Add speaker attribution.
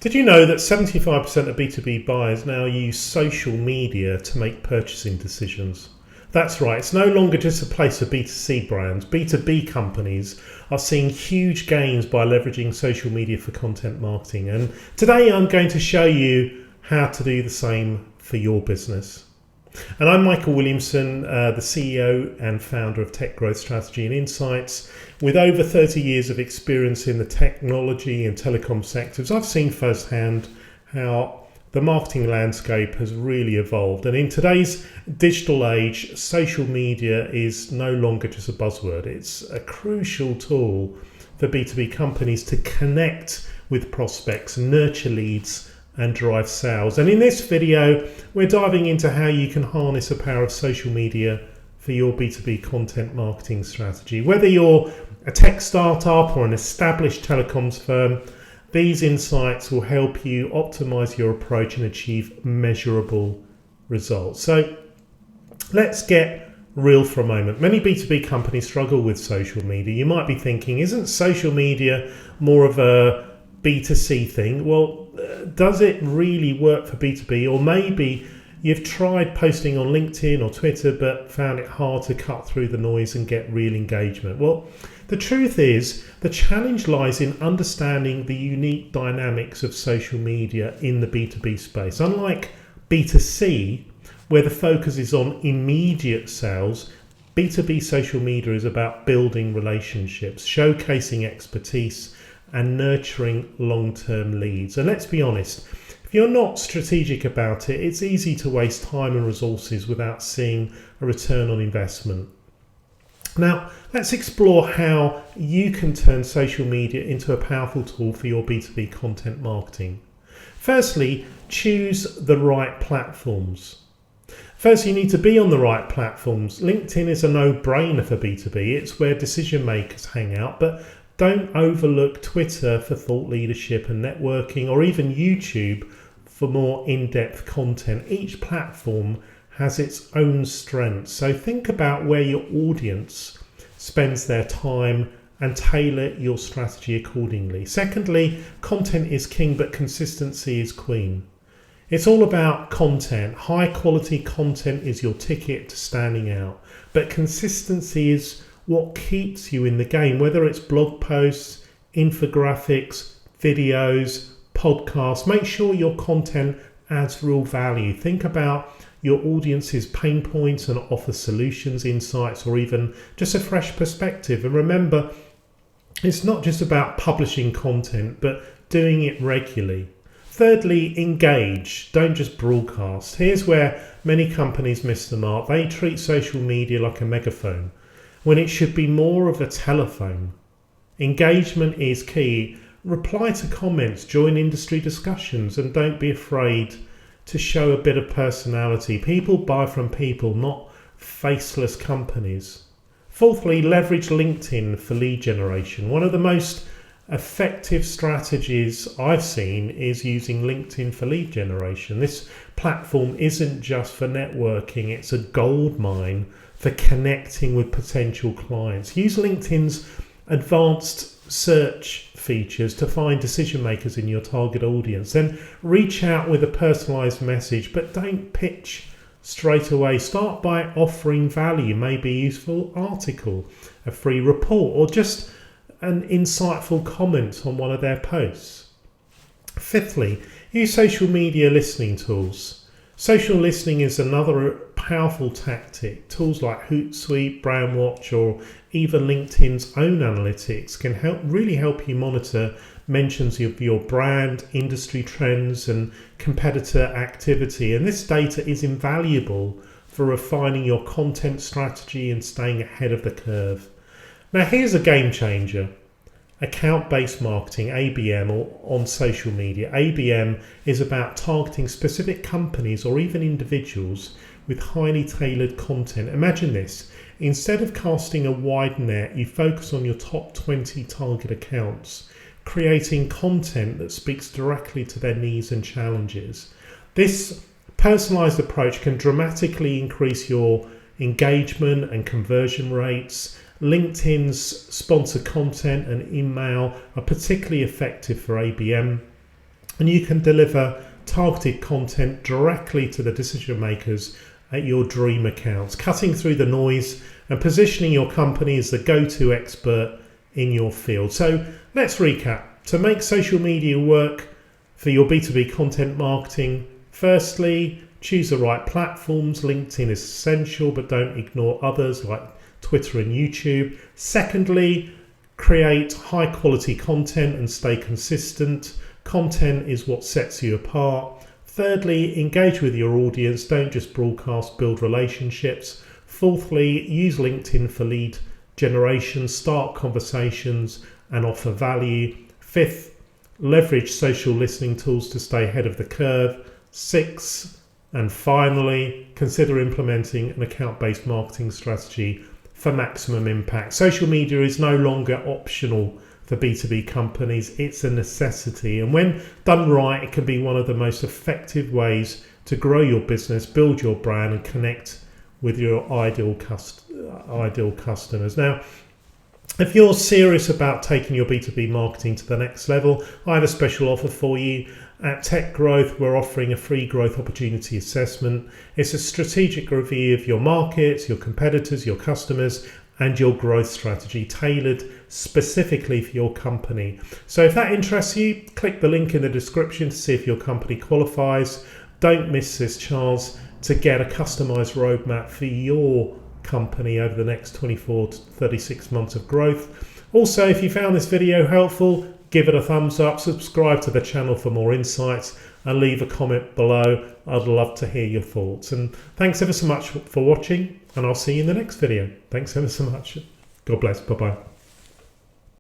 Speaker 1: Did you know that 75% of B2B buyers now use social media to make purchasing decisions? That's right, it's no longer just a place for B2C brands. B2B companies are seeing huge gains by leveraging social media for content marketing. And today I'm going to show you how to do the same for your business. And I'm Michael Williamson, the CEO and founder of TechGrowth Strategy and Insights. With over 30 years of experience in the technology and telecom sectors, I've seen firsthand how the marketing landscape has really evolved. And in today's digital age, social media is no longer just a buzzword. It's a crucial tool for B2B companies to connect with prospects, nurture leads, and drive sales. And in this video, we're diving into how you can harness the power of social media for your B2B content marketing strategy. Whether you're a tech startup or an established telecoms firm, these insights will help you optimize your approach and achieve measurable results. So let's get real for a moment. Many B2B companies struggle with social media. You might be thinking, isn't social media more of a B2C thing? Well, does it really work for B2B? Or maybe you've tried posting on LinkedIn or Twitter but found it hard to cut through the noise and get real engagement. Well, the truth is the challenge lies in understanding the unique dynamics of social media in the B2B space. Unlike B2C, where the focus is on immediate sales, B2B social media is about building relationships, showcasing expertise, and nurturing long-term leads. And let's be honest, if you're not strategic about it, it's easy to waste time and resources without seeing a return on investment. Now, let's explore how you can turn social media into a powerful tool for your B2B content marketing. Firstly, choose the right platforms. First, you need to be on the right platforms. LinkedIn is a no-brainer for B2B. It's where decision makers hang out, but don't overlook Twitter for thought leadership and networking, or even YouTube for more in-depth content. Each platform has its own strengths, so think about where your audience spends their time and tailor your strategy accordingly. Secondly, content is king, but consistency is queen. It's all about content. High quality content is your ticket to standing out, but consistency is what keeps you in the game, whether it's blog posts, infographics, videos, podcasts. Make sure your content adds real value. Think about your audience's pain points and offer solutions, insights, or even just a fresh perspective. And remember, it's not just about publishing content, but doing it regularly. Thirdly, engage. Don't just broadcast. Here's where many companies miss the mark. They treat social media like a megaphone, when it should be more of a telephone. Engagement is key. Reply to comments, join industry discussions, and don't be afraid to show a bit of personality. People buy from people, not faceless companies. Fourthly, leverage LinkedIn for lead generation. One of the most effective strategies I've seen is using LinkedIn for lead generation. This platform isn't just for networking, it's a gold mine for connecting with potential clients. Use LinkedIn's advanced search features to find decision makers in your target audience. Then reach out with a personalized message, but don't pitch straight away. Start by offering value, maybe a useful article, a free report, or just an insightful comment on one of their posts. Fifthly, use social media listening tools. Social listening is another powerful tactic. Tools like Hootsuite, Brandwatch, or even LinkedIn's own analytics can really help you monitor mentions of your brand, industry trends, and competitor activity. And this data is invaluable for refining your content strategy and staying ahead of the curve. Now, here's a game changer. Account-based marketing, ABM, or on social media. ABM is about targeting specific companies or even individuals with highly tailored content. Imagine this. Instead of casting a wide net, you focus on your top 20 target accounts, creating content that speaks directly to their needs and challenges. This personalized approach can dramatically increase your engagement and conversion rates. LinkedIn's sponsored content and email are particularly effective for ABM. and you can deliver targeted content directly to the decision makers at your dream accounts, cutting through the noise and positioning your company as the go-to expert in your field. So let's recap. To make social media work for your B2B content marketing, firstly, choose the right platforms. LinkedIn is essential, but don't ignore others like Twitter and YouTube. Secondly, create high quality content and stay consistent. Content is what sets you apart. Thirdly, engage with your audience. Don't just broadcast, build relationships. Fourthly, use LinkedIn for lead generation, start conversations and offer value. Fifth, leverage social listening tools to stay ahead of the curve. Six, and finally, consider implementing an account-based marketing strategy for maximum impact. Social media is no longer optional for B2B companies, it's a necessity. And when done right, it can be one of the most effective ways to grow your business, build your brand and connect with your ideal customers. Now, if you're serious about taking your B2B marketing to the next level, I have a special offer for you. At TechGrowth, we're offering a free growth opportunity assessment. It's a strategic review of your markets, your competitors, your customers, and your growth strategy tailored specifically for your company. So if that interests you, click the link in the description to see if your company qualifies. Don't miss this chance to get a customized roadmap for your company over the next 24 to 36 months of growth. Also, if you found this video helpful, give it a thumbs up, subscribe to the channel for more insights and leave a comment below. I'd love to hear your thoughts. And thanks ever so much for watching, and I'll see you in the next video. Thanks ever so much. God bless. Bye-bye.